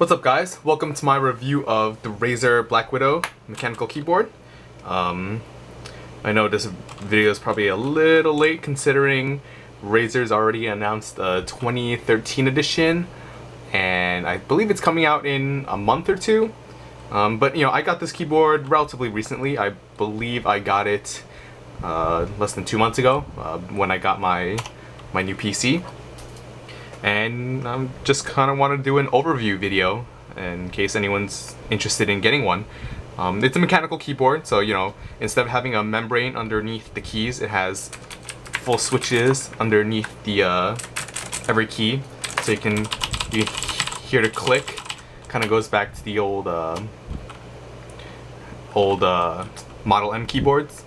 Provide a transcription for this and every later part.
What's up, guys? Welcome to my review of the Razer Blackwidow mechanical keyboard. I know this video is probably a little late considering Razer's already announced the 2013 edition, and I believe it's coming out in a month or two. But you know, I got this keyboard relatively recently. I believe I got it less than 2 months ago when I got my new PC. And I just kind of want to do an overview video in case anyone's interested in getting one. It's a mechanical keyboard, so you know, instead of having a membrane underneath the keys, it has full switches underneath the every key, so you can hear the click. Kind of goes back to the old Model M keyboards.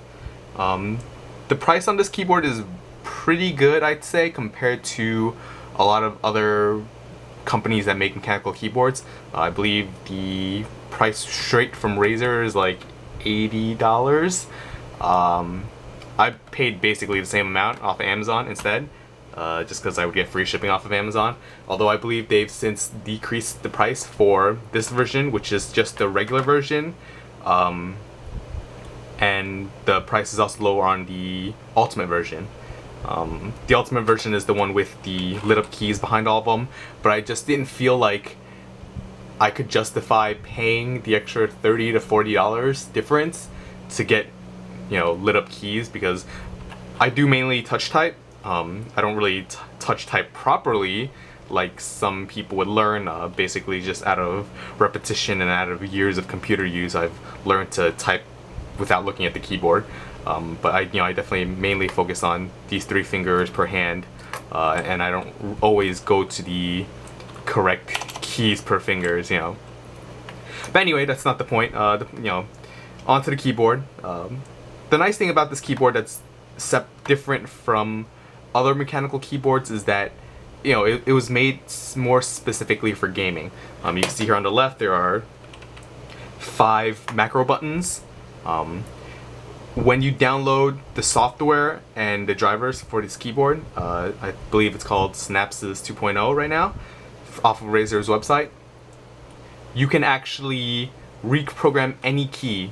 The price on this keyboard is pretty good, I'd say, compared to a lot of other companies that make mechanical keyboards. I believe the price straight from Razer is like $80. I paid basically the same amount off of Amazon instead, just because I would get free shipping off of Amazon. Although I believe they've since decreased the price for this version, which is just the regular version. And the price is also lower on the Ultimate version. The Ultimate version is the one with the lit up keys behind all of them, but I just didn't feel like I could justify paying the extra $30 to $40 difference to get, you know, lit up keys, because I do mainly touch type. I don't really touch type properly like some people would learn, basically just out of repetition and out of years of computer use. I've learned to type without looking at the keyboard. But I definitely mainly focus on these 3 fingers per hand, and I don't always go to the correct keys per fingers, you know. But anyway, that's not the point. Onto the keyboard. The nice thing about this keyboard that's different from other mechanical keyboards is that, you know, it was made more specifically for gaming. You can see here on the left there are 5 macro buttons. When you download the software and the drivers for this keyboard, I believe it's called Synapses 2.0 right now, off of Razer's website, you can actually reprogram any key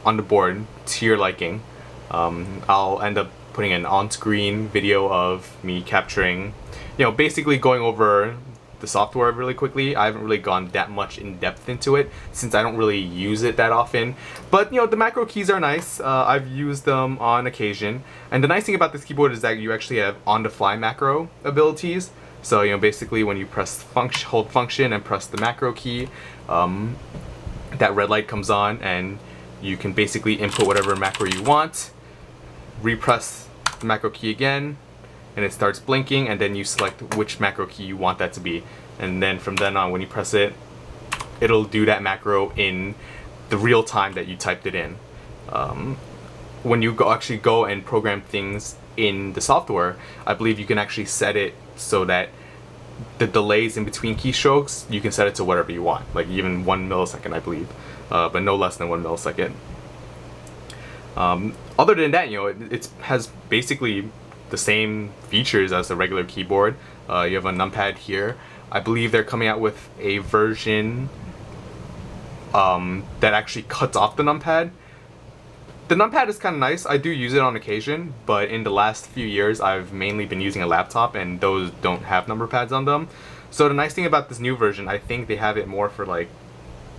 on the board to your liking. I'll end up putting an on-screen video of me capturing, you know, basically going over the software really quickly. I haven't really gone that much in depth into it since I don't really use it that often, but you know, the macro keys are nice. I've used them on occasion, and the nice thing about this keyboard is that you actually have on-the-fly macro abilities. So you know, basically when you hold function and press the macro key, that red light comes on and you can basically input whatever macro you want, repress the macro key again, and it starts blinking, and then you select which macro key you want that to be, and then from then on, when you press it, it'll do that macro in the real time that you typed it in. When you actually go and program things in the software, I believe you can actually set it so that the delays in between keystrokes, you can set it to whatever you want, like even 1 millisecond, I believe, but no less than 1 millisecond. Other than that, you know, it has basically the same features as a regular keyboard. You have a numpad here. I believe they're coming out with a version that actually cuts off the numpad. The numpad is kind of nice. I do use it on occasion, but in the last few years I've mainly been using a laptop, and those don't have number pads on them. So the nice thing about this new version, I think they have it more for like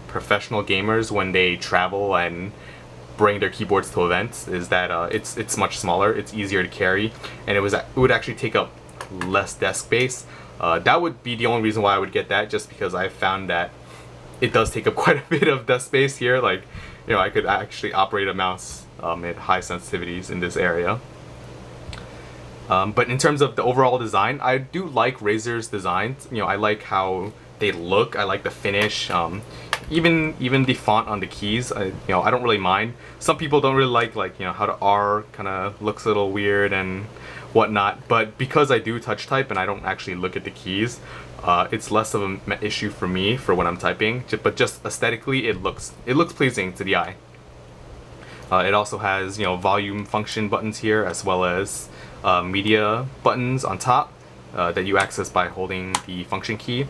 professional gamers when they travel and bring their keyboards to events, is that it's much smaller, it's easier to carry, and it would actually take up less desk space. That would be the only reason why I would get that, just because I found that it does take up quite a bit of desk space here. Like, you know, I could actually operate a mouse at high sensitivities in this area. But in terms of the overall design, I do like Razer's designs. You know, I like how they look, I like the finish. Even the font on the keys, you know, I don't really mind. Some people don't really like you know, how the R kind of looks a little weird and whatnot, but because I do touch type and I don't actually look at the keys, it's less of an issue for me for when I'm typing. But just aesthetically, it looks pleasing to the eye. It also has, you know, volume function buttons here, as well as media buttons on top that you access by holding the function key.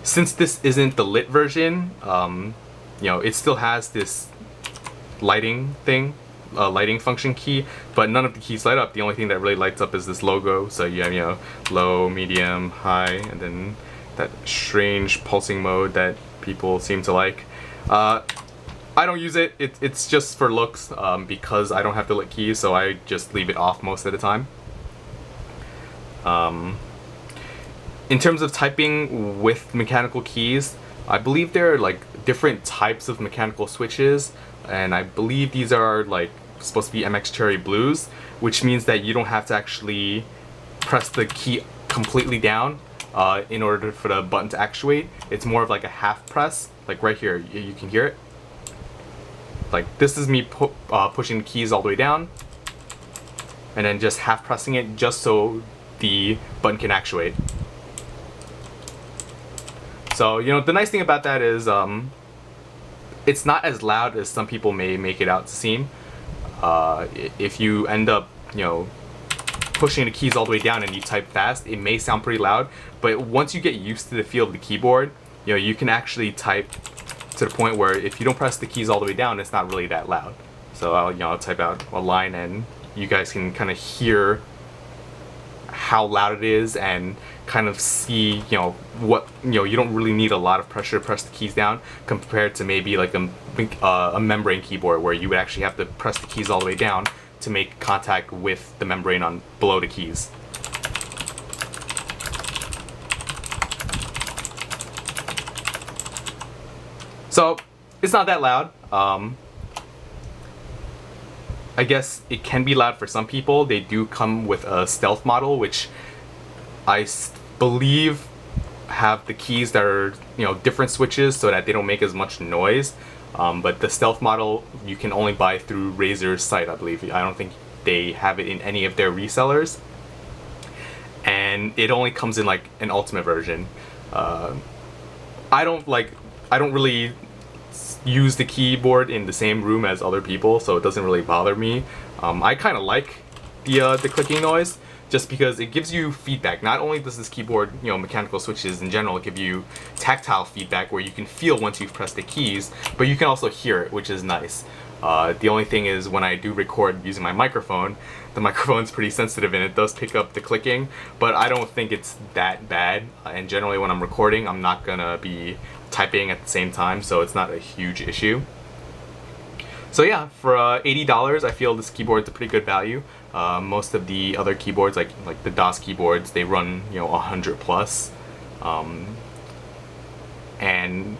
Since this isn't the lit version, it still has this lighting thing, lighting function key, but none of the keys light up. The only thing that really lights up is this logo. So you have, low, medium, high, and then that strange pulsing mode that people seem to like. I don't use it. It's just for looks, because I don't have the lit keys, so I just leave it off most of the time. In terms of typing with mechanical keys, I believe there are like different types of mechanical switches, and I believe these are like supposed to be MX Cherry Blues, which means that you don't have to actually press the key completely down in order for the button to actuate. It's more of like a half press, like right here, you can hear it. Like this is me pushing the keys all the way down, and then just half pressing it just so the button can actuate. So, the nice thing about that is it's not as loud as some people may make it out to seem. If you end up, pushing the keys all the way down and you type fast, it may sound pretty loud, but once you get used to the feel of the keyboard, you can actually type to the point where if you don't press the keys all the way down, it's not really that loud. So I'll type out a line and you guys can kind of hear how loud it is and kind of see, what, you don't really need a lot of pressure to press the keys down compared to maybe like a membrane keyboard where you would actually have to press the keys all the way down to make contact with the membrane on below the keys. So it's not that loud. I guess it can be loud for some people. They do come with a stealth model, which I believe have the keys that are different switches so that they don't make as much noise. But the stealth model you can only buy through Razer's site, I believe. I don't think they have it in any of their resellers, and it only comes in like an ultimate version. I don't really use the keyboard in the same room as other people, so it doesn't really bother me. I kind of like the clicking noise just because it gives you feedback. Not only does this keyboard, mechanical switches in general give you tactile feedback where you can feel once you've pressed the keys, but you can also hear it, which is nice. The only thing is when I do record using my microphone, the microphone's pretty sensitive and it does pick up the clicking, but I don't think it's that bad. And generally when I'm recording, I'm not gonna be typing at the same time, so it's not a huge issue. So yeah, for $80, I feel this keyboard's a pretty good value. Most of the other keyboards, like the DOS keyboards, they run 100 plus, and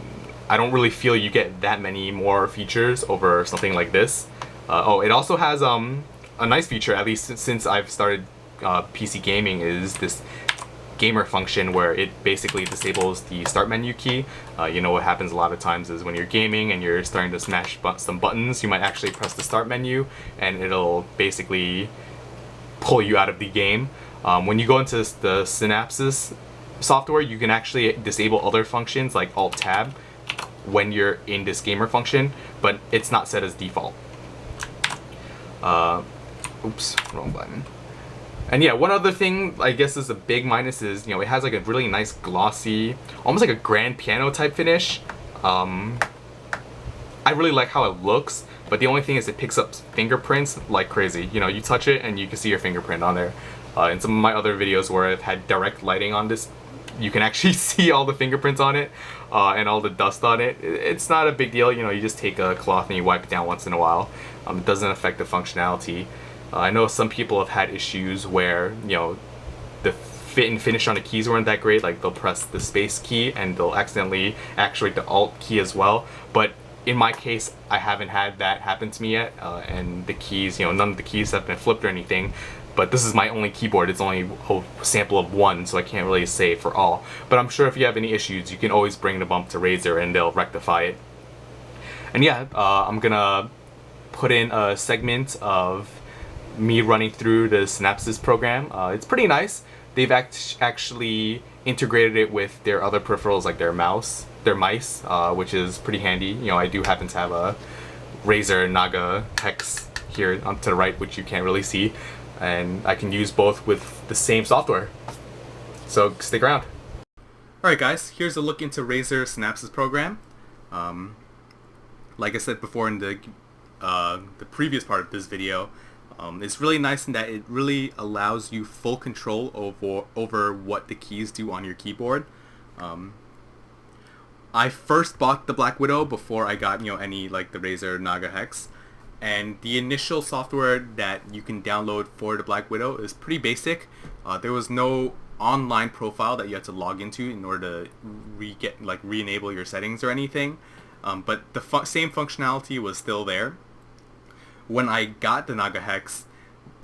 I don't really feel you get that many more features over something like this. It also has a nice feature, at least since I've started PC gaming, is this gamer function where it basically disables the start menu key. What happens a lot of times is when you're gaming and you're starting to smash some buttons, you might actually press the start menu and it'll basically pull you out of the game. When you go into the Synapse software, you can actually disable other functions like Alt-Tab when you're in this gamer function, but it's not set as default. Oops, wrong button. And yeah, one other thing I guess is a big minus is, it has like a really nice glossy, almost like a grand piano type finish. I really like how it looks, but the only thing is it picks up fingerprints like crazy. You touch it and you can see your fingerprint on there. In some of my other videos where I've had direct lighting on this, you can actually see all the fingerprints on it and all the dust on it. It's not a big deal, you just take a cloth and you wipe it down once in a while. It doesn't affect the functionality. I know some people have had issues where, the fit and finish on the keys weren't that great, like they'll press the space key and they'll accidentally actuate the alt key as well. But in my case, I haven't had that happen to me yet, and the keys, none of the keys have been flipped or anything. But this is my only keyboard, it's only a sample of one, so I can't really say for all. But I'm sure if you have any issues, you can always bring the bump to Razer and they'll rectify it. And yeah, I'm gonna put in a segment of me running through the Synapse program. It's pretty nice. They've actually integrated it with their other peripherals like their mice, which is pretty handy. I do happen to have a Razer Naga Hex here on to the right, which you can't really see, and I can use both with the same software. So stick around. Alright guys, here's a look into Razer Synapse's program. Like I said before in the previous part of this video, it's really nice in that it really allows you full control over what the keys do on your keyboard. I first bought the Blackwidow before I got any like the Razer Naga Hex, and the initial software that you can download for the Blackwidow is pretty basic. There was no online profile that you had to log into in order to re-enable your settings or anything, but the same functionality was still there. When I got the Naga Hex,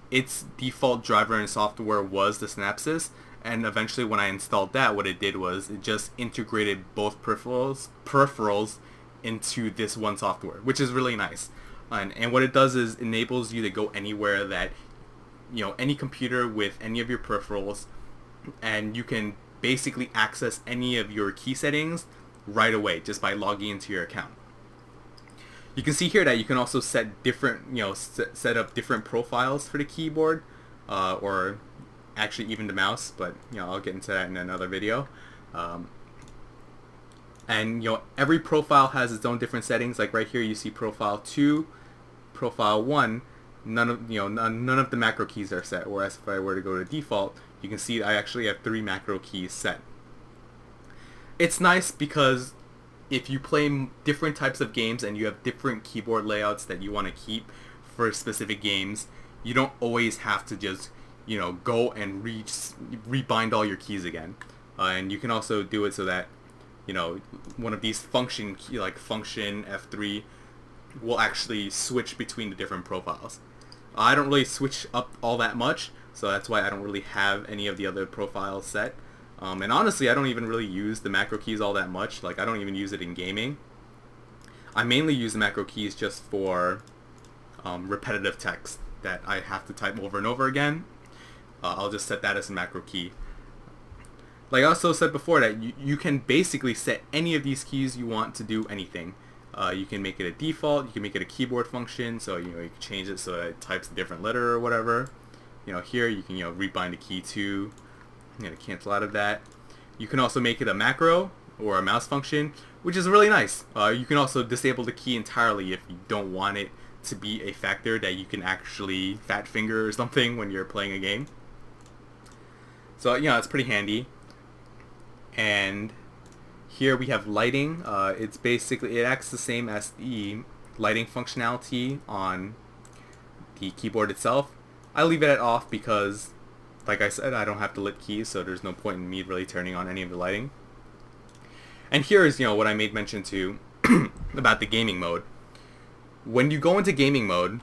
its default driver and software was the Synapse, and eventually when I installed that, what it did was it just integrated both peripherals into this one software, which is really nice. And what it does is enables you to go anywhere that, any computer with any of your peripherals, and you can basically access any of your key settings right away just by logging into your account. You can see here that you can also set different, set up different profiles for the keyboard, or actually even the mouse, but I'll get into that in another video. And every profile has its own different settings. Like right here you see profile 2, profile 1, none of the macro keys are set, whereas if I were to go to default, you can see I actually have 3 macro keys set. It's nice because if you play different types of games and you have different keyboard layouts that you want to keep for specific games, you don't always have to just go and rebind all your keys again. And you can also do it so that one of these function key, like function F3, will actually switch between the different profiles. I don't really switch up all that much, so that's why I don't really have any of the other profiles set. And honestly, I don't even really use the macro keys all that much. Like, I don't even use it in gaming. I mainly use the macro keys just for repetitive text that I have to type over and over again. I'll just set that as a macro key. Like I also said before, that you can basically set any of these keys you want to do anything. You can make it a default, you can make it a keyboard function, so you can change it so that it types a different letter or whatever. Here you can rebind a key to, cancel out of that. You can also make it a macro or a mouse function, which is really nice. You can also disable the key entirely if you don't want it to be a factor that you can actually fat finger or something when you're playing a game. So it's pretty handy. And here we have lighting. It acts the same as the lighting functionality on the keyboard itself. I leave it off because, like I said, I don't have the lit keys, so there's no point in me really turning on any of the lighting. And here is what I made mention to about the gaming mode. When you go into gaming mode,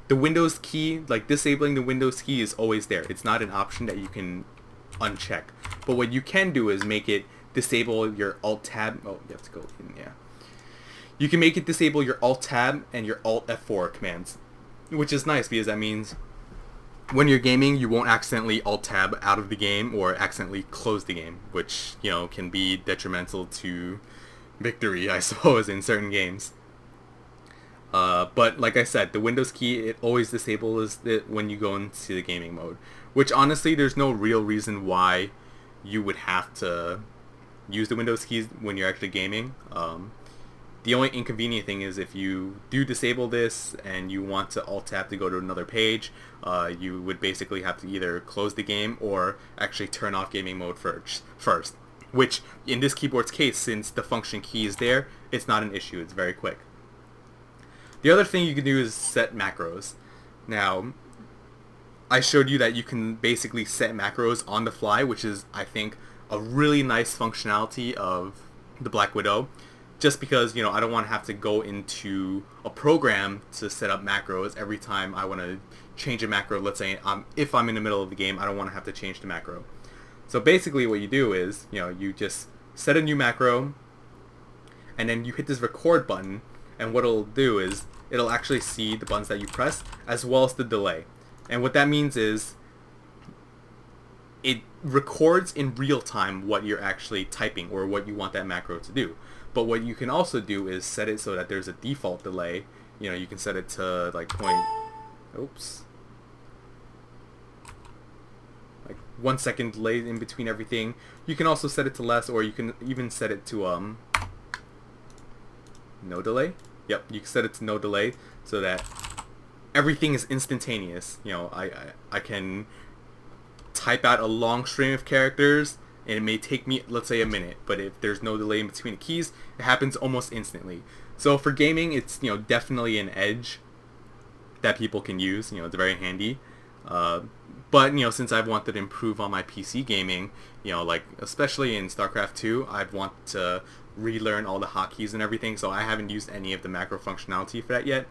the Windows key, like disabling the Windows key, is always there. It's not an option that you can uncheck. But what you can do is make it disable your Alt Tab. Oh, you have to go in, yeah. You can make it disable your Alt Tab and your Alt F4 commands, which is nice because that means when you're gaming, you won't accidentally Alt Tab out of the game or accidentally close the game, which can be detrimental to victory, I suppose, in certain games. But like I said, the Windows key, it always disables it when you go into the gaming mode, which honestly there's no real reason why you would have to use the Windows keys when you're actually gaming. The only inconvenient thing is if you do disable this and you want to Alt Tab to go to another page, you would basically have to either close the game or actually turn off gaming mode first, which in this keyboard's case, since the function key is there, it's not an issue. It's very quick. The other thing you can do is set macros. Now, I showed you that you can basically set macros on the fly, which is, I think, a really nice functionality of the Blackwidow, just because, I don't want to have to go into a program to set up macros every time I want to change a macro. Let's say if I'm in the middle of the game, I don't want to have to change the macro. So basically what you do is, you just set a new macro, and then you hit this record button, and what it'll do is it'll actually see the buttons that you press as well as the delay. And what that means is it records in real time what you're actually typing or what you want that macro to do. But what you can also do is set it so that there's a default delay. You can set it to like 1 second delay in between everything. You can also set it to less, or you can even set it to no delay. Yep, you can set it to no delay so that everything is instantaneous. You know, I can type out a long string of characters and it may take me, let's say, a minute, but if there's no delay in between the keys, it happens almost instantly. So for gaming, it's, you know, definitely an edge that people can use. You know, it's very handy. But, you know, since I've wanted to improve on my PC gaming, you know, like especially in StarCraft 2, I'd want to relearn all the hotkeys and everything, so I haven't used any of the macro functionality for that yet.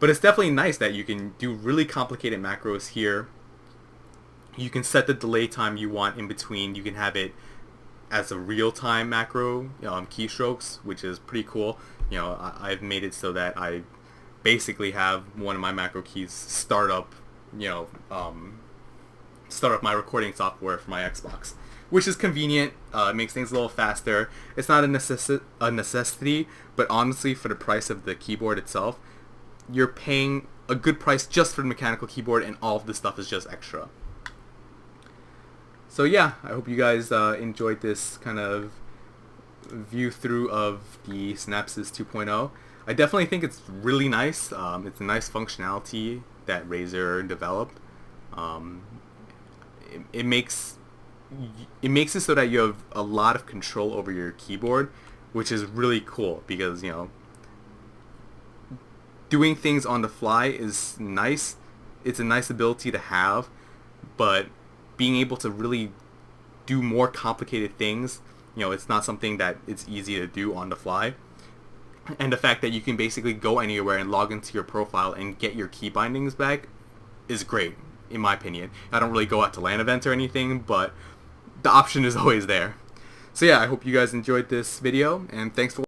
But it's definitely nice that you can do really complicated macros here. You can set the delay time you want in between. You can have it as a real-time macro keystrokes, which is pretty cool. You know, I've made it so that I basically have one of my macro keys start up my recording software for my Xbox, which is convenient. It makes things a little faster. It's not a necessity, but honestly, for the price of the keyboard itself, you're paying a good price just for the mechanical keyboard, and all of this stuff is just extra. So yeah, I hope you guys enjoyed this kind of view through of the Synapses 2.0. I definitely think it's really nice. It's a nice functionality that Razer developed. It makes it so that you have a lot of control over your keyboard, which is really cool because, you know, doing things on the fly is nice. It's a nice ability to have, but being able to really do more complicated things, you know, it's not something that it's easy to do on the fly. And the fact that you can basically go anywhere and log into your profile and get your key bindings back is great, in my opinion. I don't really go out to LAN events or anything, but the option is always there. So yeah, I hope you guys enjoyed this video, and thanks for watching.